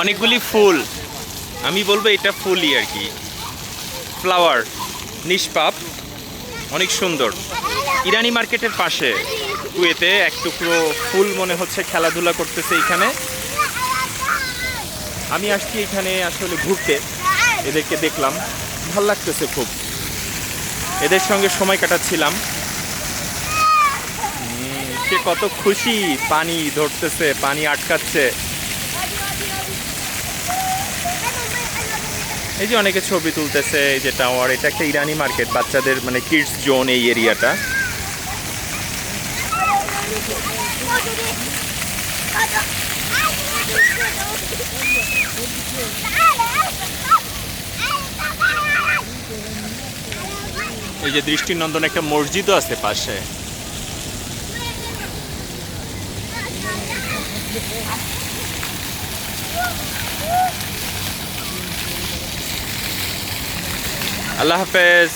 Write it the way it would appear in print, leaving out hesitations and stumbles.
অনেকগুলি ফুল, আমি বলবো এটা ফুলই আর কি, ফ্লাওয়ার, নিষ্পাপ, অনেক সুন্দর। ইরানি মার্কেটের পাশে কুয়েতে এক টুকরো ফুল মনে হচ্ছে খেলাধুলা করতেছে এখানে। আমি আসছি এখানে আসলে ঘুরতে, এদেরকে দেখলাম, ভাল লাগতেছে খুব, এদের সঙ্গে সময় কাটাচ্ছিলাম। সে কত খুশি, পানি ধরতেছে, পানি আটকাচ্ছে। এই যে অনেকে ছবি তুলতেছে, এই যে টাওয়ার, এটা একটা ইরানি মার্কেট, বাচ্চাদের মানে কিডস জোন এই এরিয়াটা। এই যে দৃষ্টিনন্দন একটা মসজিদও আছে পাশে। আল্লাহ হাফেজ।